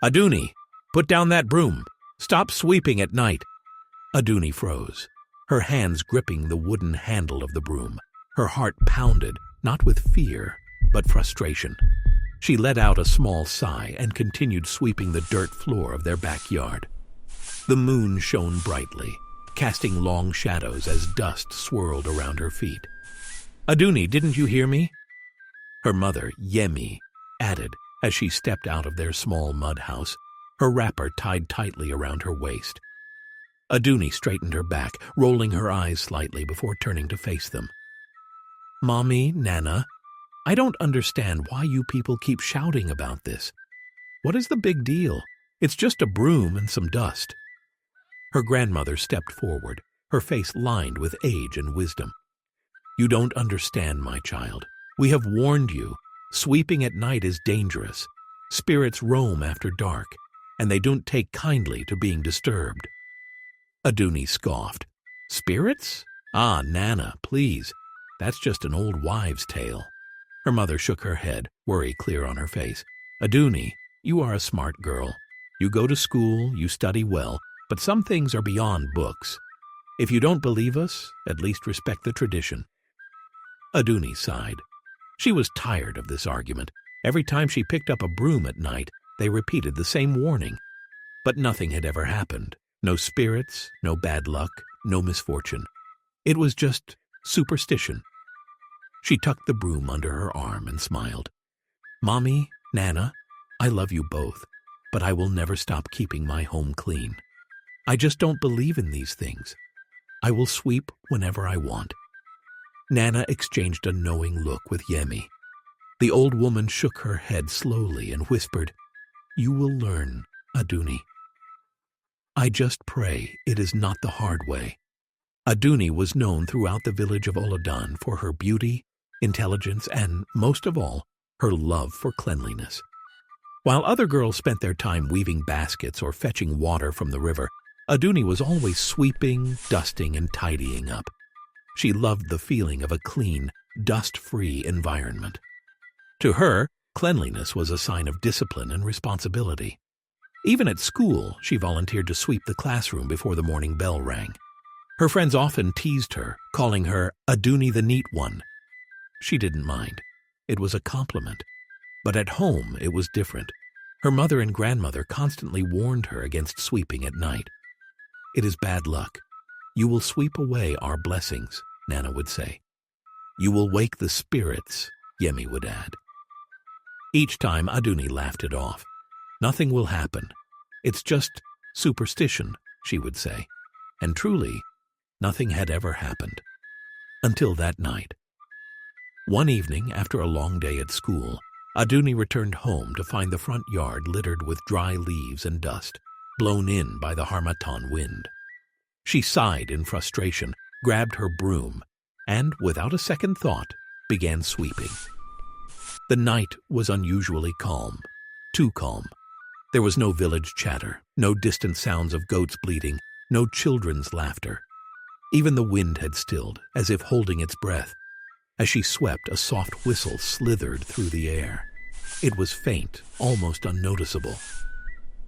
"Aduni, put down that broom. Stop sweeping at night." Aduni froze, her hands gripping the wooden handle of the broom. Her heart pounded, not with fear, but frustration. She let out a small sigh and continued sweeping the dirt floor of their backyard. The moon shone brightly, casting long shadows as dust swirled around her feet. "Aduni, didn't you hear me?" Her mother, Yemi, added as she stepped out of their small mud house, her wrapper tied tightly around her waist. Aduni straightened her back, rolling her eyes slightly before turning to face them. "Mommy, Nana, I don't understand why you people keep shouting about this. What is the big deal? It's just a broom and some dust." Her grandmother stepped forward, her face lined with age and wisdom. "You don't understand, my child. We have warned you. Sweeping at night is dangerous. Spirits roam after dark, and they don't take kindly to being disturbed." Aduni scoffed. "Spirits? Ah, Nana, please. That's just an old wives' tale." Her mother shook her head, worry clear on her face. "Aduni, you are a smart girl. You go to school, you study well, but some things are beyond books. If you don't believe us, at least respect the tradition." Aduni sighed. She was tired of this argument. Every time she picked up a broom at night, they repeated the same warning. But nothing had ever happened. No spirits, no bad luck, no misfortune. It was just superstition. She tucked the broom under her arm and smiled. "Mommy, Nana, I love you both, but I will never stop keeping my home clean. I just don't believe in these things. I will sweep whenever I want." Nana exchanged a knowing look with Yemi. The old woman shook her head slowly and whispered, "You will learn, Aduni. I just pray it is not the hard way." Aduni was known throughout the village of Olodan for her beauty, intelligence, and, most of all, her love for cleanliness. While other girls spent their time weaving baskets or fetching water from the river, Aduni was always sweeping, dusting, and tidying up. She loved the feeling of a clean, dust-free environment. To her, cleanliness was a sign of discipline and responsibility. Even at school, she volunteered to sweep the classroom before the morning bell rang. Her friends often teased her, calling her Aduni the Neat One. She didn't mind. It was a compliment. But at home, it was different. Her mother and grandmother constantly warned her against sweeping at night. "It is bad luck. You will sweep away our blessings," Nana would say. "You will wake the spirits," Yemi would add. Each time, Aduni laughed it off. "Nothing will happen. It's just superstition," she would say. And truly, nothing had ever happened. Until that night. One evening, after a long day at school, Aduni returned home to find the front yard littered with dry leaves and dust, blown in by the harmattan wind. She sighed in frustration, grabbed her broom, and, without a second thought, began sweeping. The night was unusually calm, too calm. There was no village chatter, no distant sounds of goats bleating, no children's laughter. Even the wind had stilled, as if holding its breath. As she swept, a soft whistle slithered through the air. It was faint, almost unnoticeable.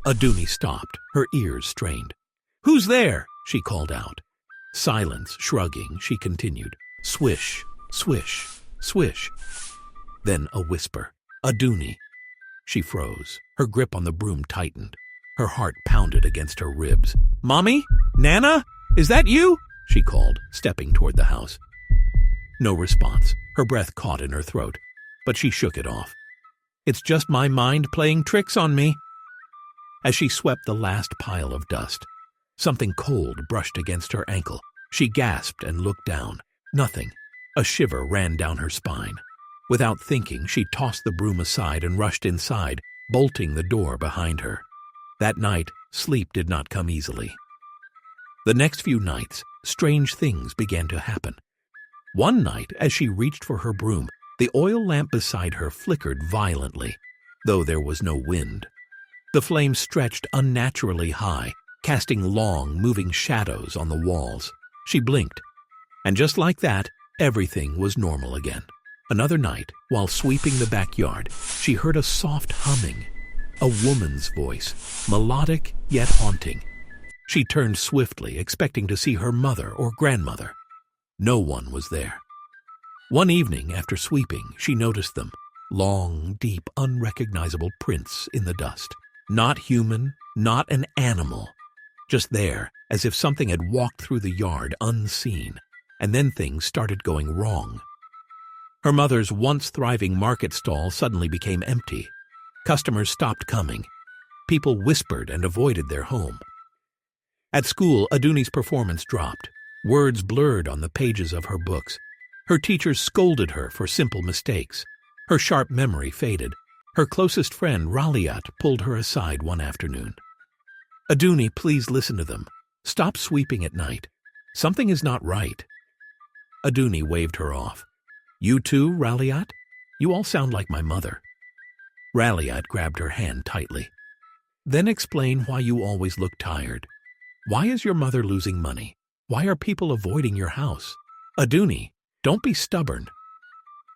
Aduni stopped, her ears strained. "Who's there?" she called out. Silence, shrugging, she continued. Swish, swish, swish. Then a whisper. "Aduni." She froze. Her grip on the broom tightened. Her heart pounded against her ribs. "Mommy? Nana? Is that you?" she called, stepping toward the house. No response. Her breath caught in her throat, but she shook it off. "It's just my mind playing tricks on me." As she swept the last pile of dust, something cold brushed against her ankle. She gasped and looked down. Nothing. A shiver ran down her spine. Without thinking, she tossed the broom aside and rushed inside, bolting the door behind her. That night, sleep did not come easily. The next few nights, strange things began to happen. One night, as she reached for her broom, the oil lamp beside her flickered violently, though there was no wind. The flame stretched unnaturally high, casting long, moving shadows on the walls. She blinked, and just like that, everything was normal again. Another night, while sweeping the backyard, she heard a soft humming. A woman's voice, melodic yet haunting. She turned swiftly, expecting to see her mother or grandmother. No one was there. One evening, after sweeping, she noticed them. Long, deep, unrecognizable prints in the dust. Not human, not an animal. Just there, as if something had walked through the yard unseen. And then things started going wrong. Her mother's once thriving market stall suddenly became empty. Customers stopped coming. People whispered and avoided their home. At school, Aduni's performance dropped. Words blurred on the pages of her books. Her teachers scolded her for simple mistakes. Her sharp memory faded. Her closest friend, Raliat, pulled her aside one afternoon. "Aduni, please listen to them. Stop sweeping at night. Something is not right." Aduni waved her off. "You too, Raliat? You all sound like my mother." Raliat grabbed her hand tightly. "Then explain why you always look tired. Why is your mother losing money? Why are people avoiding your house? Aduni, don't be stubborn."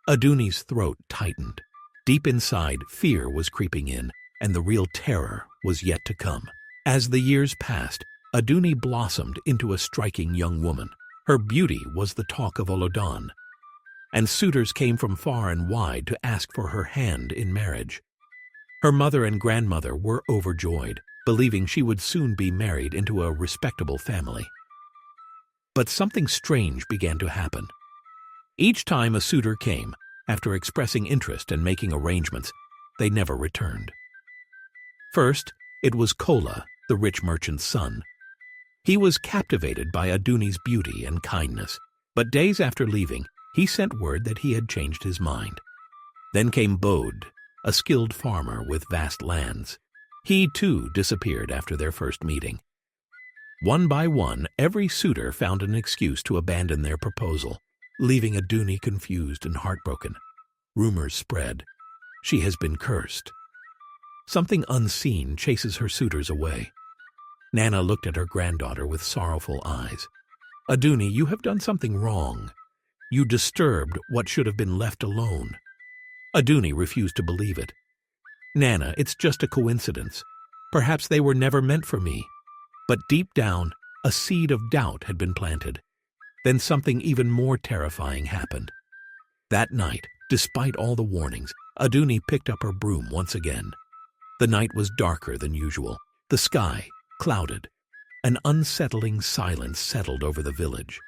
Aduni's throat tightened. Deep inside, fear was creeping in, and the real terror was yet to come. As the years passed, Aduni blossomed into a striking young woman. Her beauty was the talk of Olodan, and suitors came from far and wide to ask for her hand in marriage. Her mother and grandmother were overjoyed, believing she would soon be married into a respectable family. But something strange began to happen. Each time a suitor came, after expressing interest and making arrangements, they never returned. First, it was Kola, the rich merchant's son. He was captivated by Aduni's beauty and kindness, but days after leaving, he sent word that he had changed his mind. Then came Bode, a skilled farmer with vast lands. He, too, disappeared after their first meeting. One by one, every suitor found an excuse to abandon their proposal, leaving Aduni confused and heartbroken. Rumors spread. She has been cursed. Something unseen chases her suitors away. Nana looked at her granddaughter with sorrowful eyes. "Aduni, you have done something wrong. You disturbed what should have been left alone." Aduni refused to believe it. "Nana, it's just a coincidence. Perhaps they were never meant for me." But deep down, a seed of doubt had been planted. Then something even more terrifying happened. That night, despite all the warnings, Aduni picked up her broom once again. The night was darker than usual, the sky clouded. An unsettling silence settled over the village.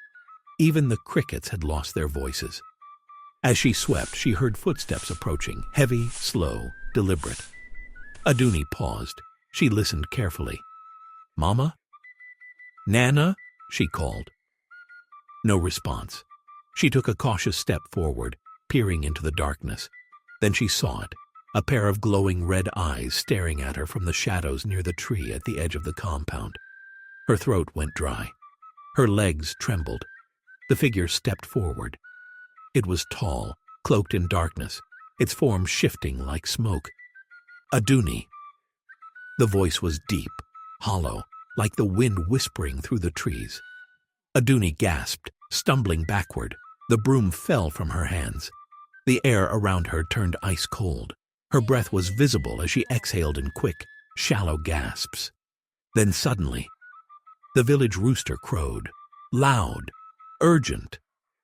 Even the crickets had lost their voices. As she swept, she heard footsteps approaching, heavy, slow, deliberate. Aduni paused. She listened carefully. "Mama?" "Nana?" she called. No response. She took a cautious step forward, peering into the darkness. Then she saw it, a pair of glowing red eyes staring at her from the shadows near the tree at the edge of the compound. Her throat went dry. Her legs trembled. The figure stepped forward. It was tall, cloaked in darkness, its form shifting like smoke. "Aduni." The voice was deep, hollow, like the wind whispering through the trees. Aduni gasped, stumbling backward. The broom fell from her hands. The air around her turned ice cold. Her breath was visible as she exhaled in quick, shallow gasps. Then suddenly, the village rooster crowed, loud, urgent.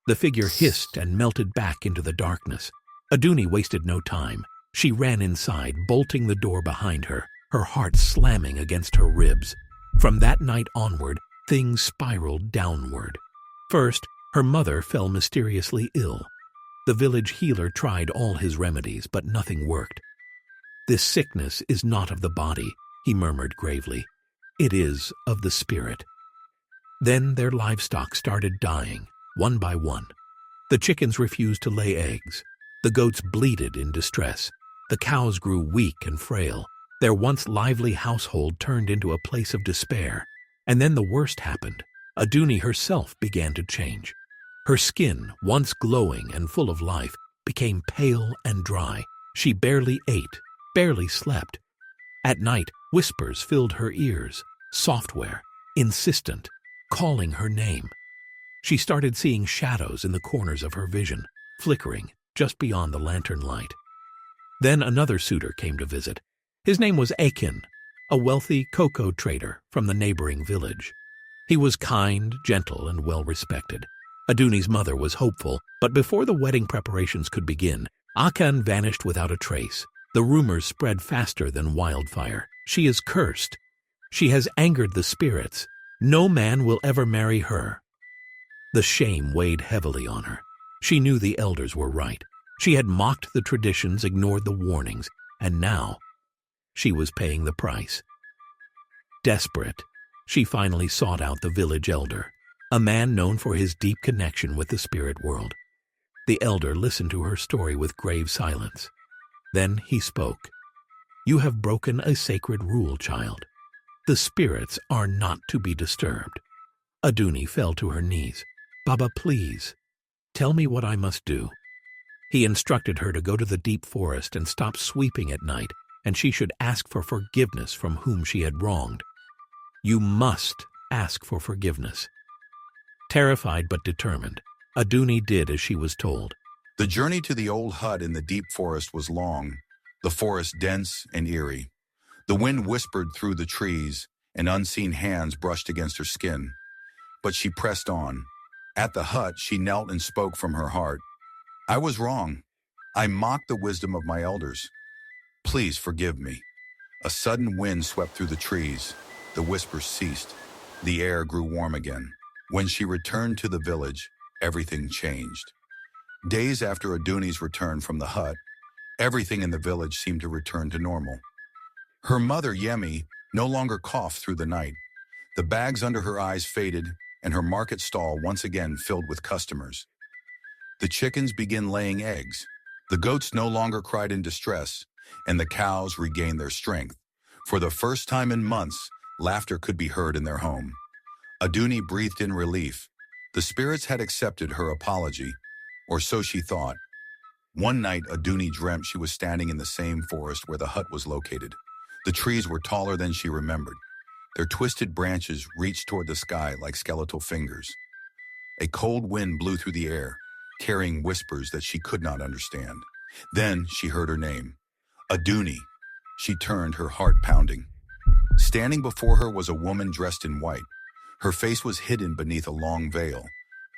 The figure hissed and melted back into the darkness. Aduni wasted no time. She ran inside, bolting the door behind her, her heart slamming against her ribs. From that night onward, things spiraled downward. First, her mother fell mysteriously ill. The village healer tried all his remedies, but nothing worked. "This sickness is not of the body," he murmured gravely. "It is of the spirit." Then their livestock started dying, one by one. The chickens refused to lay eggs. The goats bleated in distress. The cows grew weak and frail. Their once lively household turned into a place of despair. And then the worst happened. Aduni herself began to change. Her skin, once glowing and full of life, became pale and dry. She barely ate, barely slept. At night, whispers filled her ears, software, insistent, calling her name. She started seeing shadows in the corners of her vision, flickering just beyond the lantern light. Then another suitor came to visit. His name was Akin, a wealthy cocoa trader from the neighboring village. He was kind, gentle, and well-respected. Aduni's mother was hopeful, but before the wedding preparations could begin, Akan vanished without a trace. The rumors spread faster than wildfire. She is cursed. She has angered the spirits. No man will ever marry her. The shame weighed heavily on her. She knew the elders were right. She had mocked the traditions, ignored the warnings, and now she was paying the price. Desperate, she finally sought out the village elder, a man known for his deep connection with the spirit world. The elder listened to her story with grave silence. Then he spoke. "You have broken a sacred rule, child. The spirits are not to be disturbed." Aduni fell to her knees. "Baba, please, tell me what I must do." He instructed her to go to the deep forest and stop sweeping at night, and she should ask for forgiveness from whom she had wronged. You must ask for forgiveness. Terrified but determined, Aduni did as she was told. The journey to the old hut in the deep forest was long, the forest dense and eerie. The wind whispered through the trees, and unseen hands brushed against her skin. But she pressed on. At the hut, she knelt and spoke from her heart. "I was wrong. I mocked the wisdom of my elders. Please forgive me." A sudden wind swept through the trees. The whispers ceased. The air grew warm again. When she returned to the village, everything changed. Days after Aduni's return from the hut, everything in the village seemed to return to normal. Her mother, Yemi, no longer coughed through the night. The bags under her eyes faded, and her market stall once again filled with customers. The chickens began laying eggs. The goats no longer cried in distress, and the cows regained their strength. For the first time in months, laughter could be heard in their home. Aduni breathed in relief. The spirits had accepted her apology, or so she thought. One night, Aduni dreamt she was standing in the same forest where the hut was located. The trees were taller than she remembered. Their twisted branches reached toward the sky like skeletal fingers. A cold wind blew through the air, carrying whispers that she could not understand. Then she heard her name. Aduni. She turned, her heart pounding. Standing before her was a woman dressed in white. Her face was hidden beneath a long veil,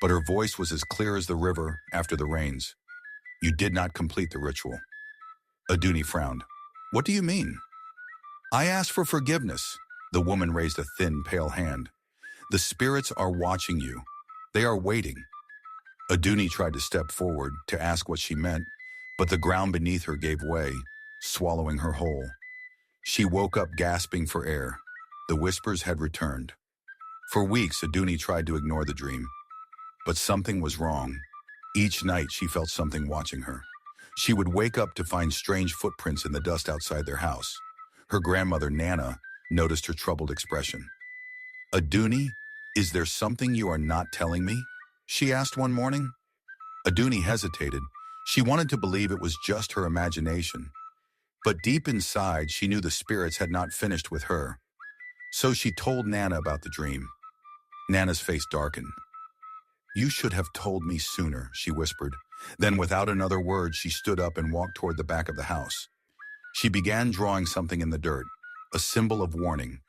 but her voice was as clear as the river after the rains. "You did not complete the ritual." Aduni frowned. "What do you mean?" "I asked for forgiveness." The woman raised a thin, pale hand. "The spirits are watching you. They are waiting." Aduni tried to step forward to ask what she meant, but the ground beneath her gave way, swallowing her whole. She woke up gasping for air. The whispers had returned. For weeks, Aduni tried to ignore the dream, but something was wrong. Each night, she felt something watching her. She would wake up to find strange footprints in the dust outside their house. Her grandmother, Nana, noticed her troubled expression. "Aduni, is there something you are not telling me?" she asked one morning. Aduni hesitated. She wanted to believe it was just her imagination. But deep inside, she knew the spirits had not finished with her. So she told Nana about the dream. Nana's face darkened. "You should have told me sooner," she whispered. Then without another word, she stood up and walked toward the back of the house. She began drawing something in the dirt, a symbol of warning.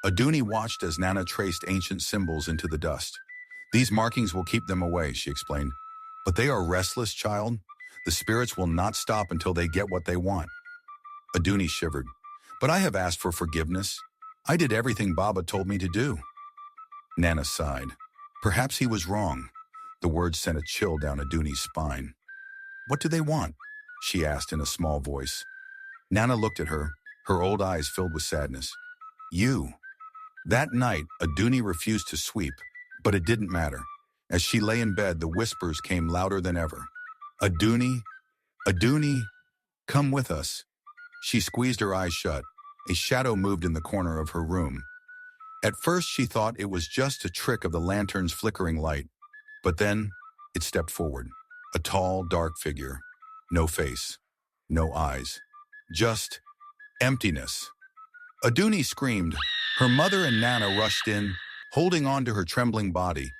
Aduni watched as Nana traced ancient symbols into the dust. "These markings will keep them away," she explained. "But they are restless, child. The spirits will not stop until they get what they want." Aduni shivered. "But I have asked for forgiveness. I did everything Baba told me to do." Nana sighed. Perhaps he was wrong. The words sent a chill down Aduni's spine. "What do they want?" she asked in a small voice. Nana looked at her, her old eyes filled with sadness. "You." That night, Aduni refused to sweep, but it didn't matter. As she lay in bed, the whispers came louder than ever. "Aduni, Aduni, come with us." She squeezed her eyes shut. A shadow moved in the corner of her room. At first, she thought it was just a trick of the lantern's flickering light. But then, it stepped forward. A tall, dark figure. No face. No eyes. Just emptiness. Aduni screamed. Her mother and Nana rushed in, holding on to her trembling body.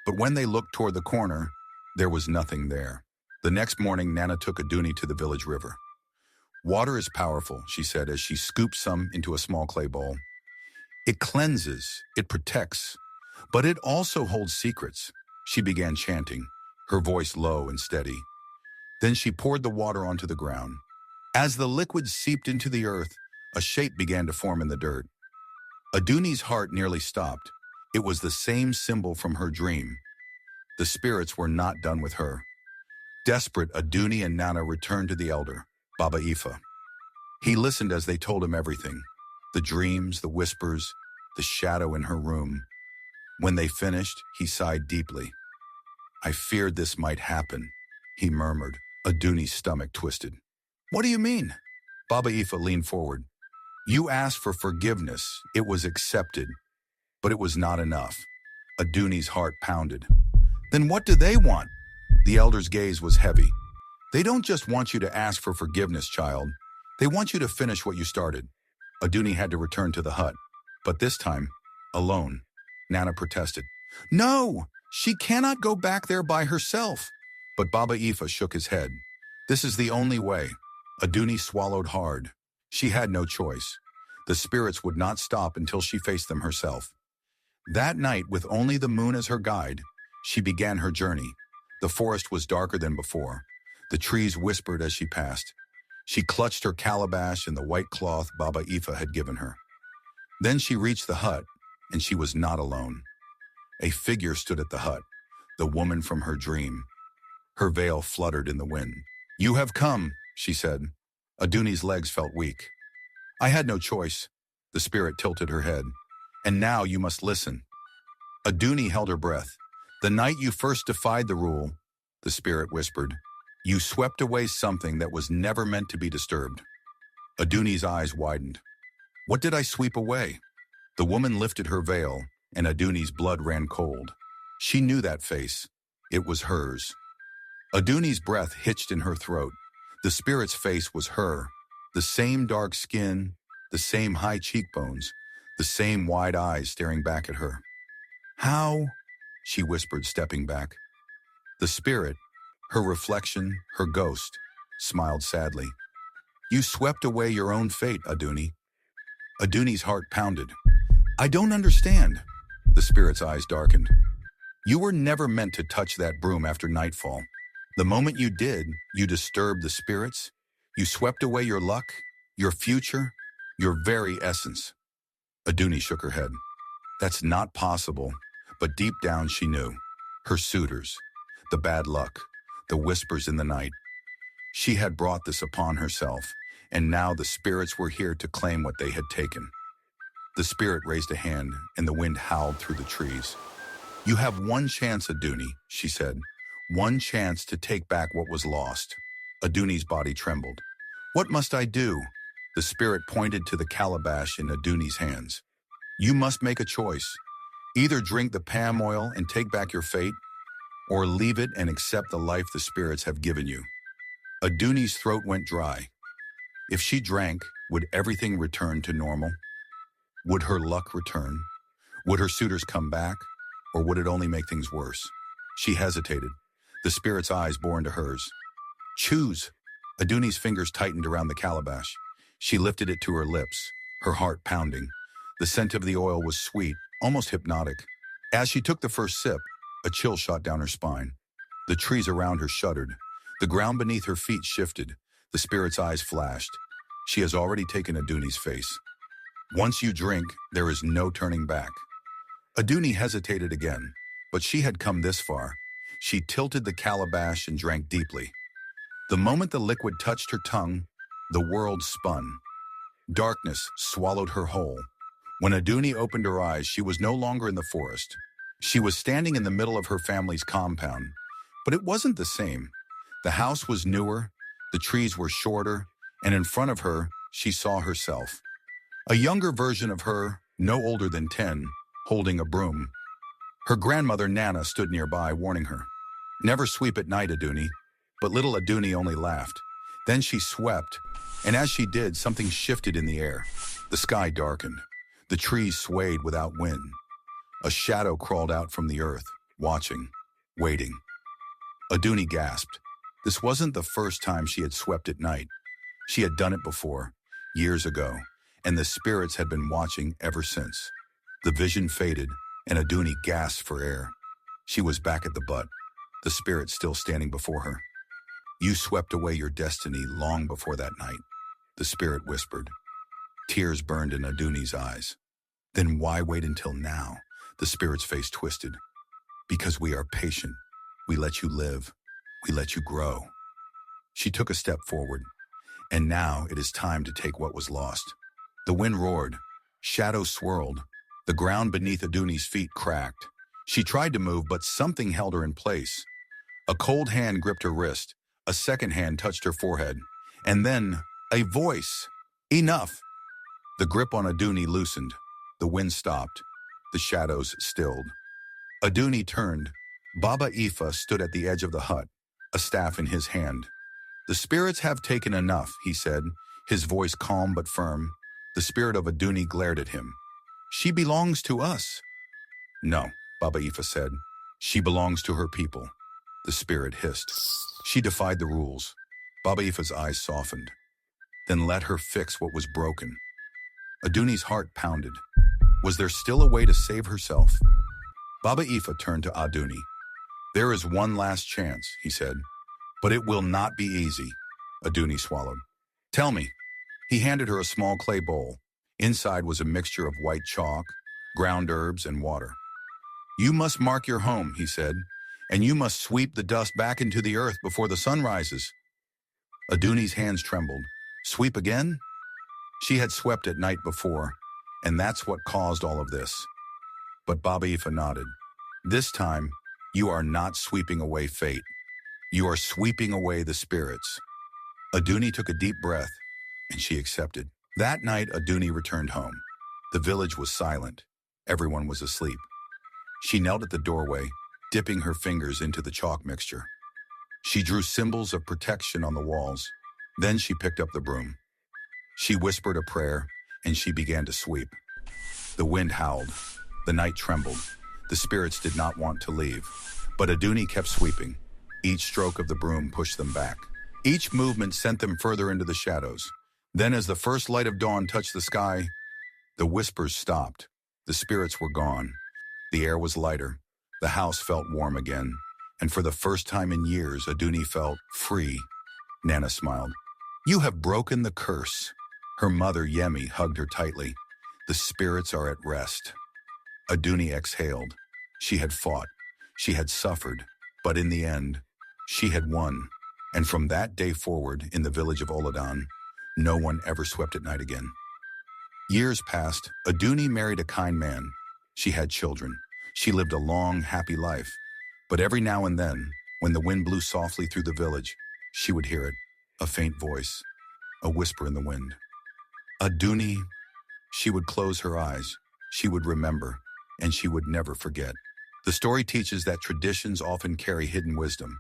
But when they looked toward the corner, there was nothing there. The next morning, Nana took Aduni to the village river. Water is powerful, she said as she scooped some into a small clay bowl. It cleanses, it protects, but it also holds secrets. She began chanting, her voice low and steady. Then she poured the water onto the ground. As the liquid seeped into the earth, a shape began to form in the dirt. Aduni's heart nearly stopped. It was the same symbol from her dream. The spirits were not done with her. Desperate, Aduni and Nana returned to the elder, Baba Ifa. He listened as they told him everything. The dreams, the whispers, the shadow in her room. When they finished, he sighed deeply. I feared this might happen, he murmured. Aduni's stomach twisted. What do you mean? Baba Ifa leaned forward. You asked for forgiveness. It was accepted. But it was not enough. Aduni's heart pounded. Then what do they want? The elder's gaze was heavy. They don't just want you to ask for forgiveness, child. They want you to finish what you started. Aduni had to return to the hut. But this time, alone. Nana protested. No, she cannot go back there by herself. But Baba Ifa shook his head. This is the only way. Aduni swallowed hard. She had no choice. The spirits would not stop until she faced them herself. That night, with only the moon as her guide, she began her journey. The forest was darker than before. The trees whispered as she passed. She clutched her calabash and the white cloth Baba Ifa had given her. Then she reached the hut, and she was not alone. A figure stood at the hut, the woman from her dream. Her veil fluttered in the wind. You have come, she said. Aduni's legs felt weak. I had no choice. The spirit tilted her head. And now you must listen. Aduni held her breath. The night you first defied the rule, the spirit whispered, you swept away something that was never meant to be disturbed. Aduni's eyes widened. What did I sweep away? The woman lifted her veil, and Aduni's blood ran cold. She knew that face. It was hers. Aduni's breath hitched in her throat. The spirit's face was her. The same dark skin, the same high cheekbones, the same wide eyes staring back at her. How? She whispered, stepping back. The spirit, her reflection, her ghost, smiled sadly. You swept away your own fate, Aduni. Aduni's heart pounded. I don't understand. The spirit's eyes darkened. You were never meant to touch that broom after nightfall. The moment you did, you disturbed the spirits. You swept away your luck, your future, your very essence. Aduni shook her head. That's not possible. But deep down she knew. Her suitors, the bad luck, the whispers in the night. She had brought this upon herself, and now the spirits were here to claim what they had taken. The spirit raised a hand, and the wind howled through the trees. You have one chance, Aduni, she said. One chance to take back what was lost. Aduni's body trembled. What must I do? The spirit pointed to the calabash in Aduni's hands. You must make a choice. Either drink the palm oil and take back your fate, or leave it and accept the life the spirits have given you. Aduni's throat went dry. If she drank, would everything return to normal? Would her luck return? Would her suitors come back? Or would it only make things worse? She hesitated. The spirit's eyes bore into hers. Choose. Aduni's fingers tightened around the calabash. She lifted it to her lips, her heart pounding. The scent of the oil was sweet, almost hypnotic. As she took the first sip, a chill shot down her spine. The trees around her shuddered. The ground beneath her feet shifted. The spirit's eyes flashed. She has already taken Aduni's face. Once you drink, there is no turning back. Aduni hesitated again, but she had come this far. She tilted the calabash and drank deeply. The moment the liquid touched her tongue, the world spun. Darkness swallowed her whole. When Aduni opened her eyes, she was no longer in the forest. She was standing in the middle of her family's compound. But it wasn't the same. The house was newer, the trees were shorter, and in front of her, she saw herself. A younger version of her, no older than 10, holding a broom. Her grandmother Nana stood nearby, warning her. Never sweep at night, Aduni. But little Aduni only laughed. Then she swept, and as she did, something shifted in the air. The sky darkened. The trees swayed without wind. A shadow crawled out from the earth, watching, waiting. Aduni gasped. This wasn't the first time she had swept at night. She had done it before, years ago, and the spirits had been watching ever since. The vision faded, and Aduni gasped for air. She was back at the butt, the spirit still standing before her. You swept away your destiny long before that night, the spirit whispered. Tears burned in Aduni's eyes. Then why wait until now? The spirit's face twisted. Because we are patient. We let you live. We let you grow. She took a step forward. And now it is time to take what was lost. The wind roared. Shadows swirled. The ground beneath Aduni's feet cracked. She tried to move, but something held her in place. A cold hand gripped her wrist. A second hand touched her forehead. And then, a voice. Enough! The grip on Aduni loosened. The wind stopped. The shadows stilled. Aduni turned. Baba Ifa stood at the edge of the hut, a staff in his hand. The spirits have taken enough, he said, his voice calm but firm. The spirit of Aduni glared at him. She belongs to us. No, Baba Ifa said. She belongs to her people. The spirit hissed. She defied the rules. Baba Ifa's eyes softened. Then let her fix what was broken. Aduni's heart pounded. Was there still a way to save herself? Baba Ifa turned to Aduni. There is one last chance, he said. But it will not be easy. Aduni swallowed. Tell me. He handed her a small clay bowl. Inside was a mixture of white chalk, ground herbs, and water. You must mark your home, he said, and you must sweep the dust back into the earth before the sun rises. Aduni's hands trembled. Sweep again? She had swept at night before, and that's what caused all of this. But Baba Ifa nodded. This time, you are not sweeping away fate. You are sweeping away the spirits. Aduni took a deep breath, and she accepted. That night, Aduni returned home. The village was silent. Everyone was asleep. She knelt at the doorway, dipping her fingers into the chalk mixture. She drew symbols of protection on the walls. Then she picked up the broom. She whispered a prayer, and she began to sweep. The wind howled. The night trembled. The spirits did not want to leave. But Aduni kept sweeping. Each stroke of the broom pushed them back. Each movement sent them further into the shadows. Then as the first light of dawn touched the sky, the whispers stopped. The spirits were gone. The air was lighter. The house felt warm again. And for the first time in years, Aduni felt free. Nana smiled. You have broken the curse. Her mother, Yemi, hugged her tightly. The spirits are at rest. Aduni exhaled. She had fought. She had suffered. But in the end, she had won. And from that day forward, in the village of Oladan, no one ever swept at night again. Years passed. Aduni married a kind man. She had children. She lived a long, happy life. But every now and then, when the wind blew softly through the village, she would hear it, a faint voice, a whisper in the wind. Aduni. She would close her eyes. She would remember, and she would never forget. The story teaches that traditions often carry hidden wisdom,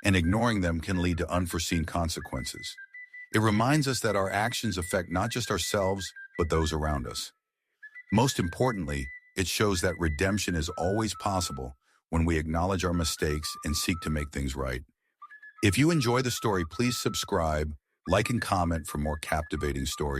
and ignoring them can lead to unforeseen consequences. It reminds us that our actions affect not just ourselves, but those around us. Most importantly, it shows that redemption is always possible when we acknowledge our mistakes and seek to make things right. If you enjoy the story, please subscribe, like, and comment for more captivating stories.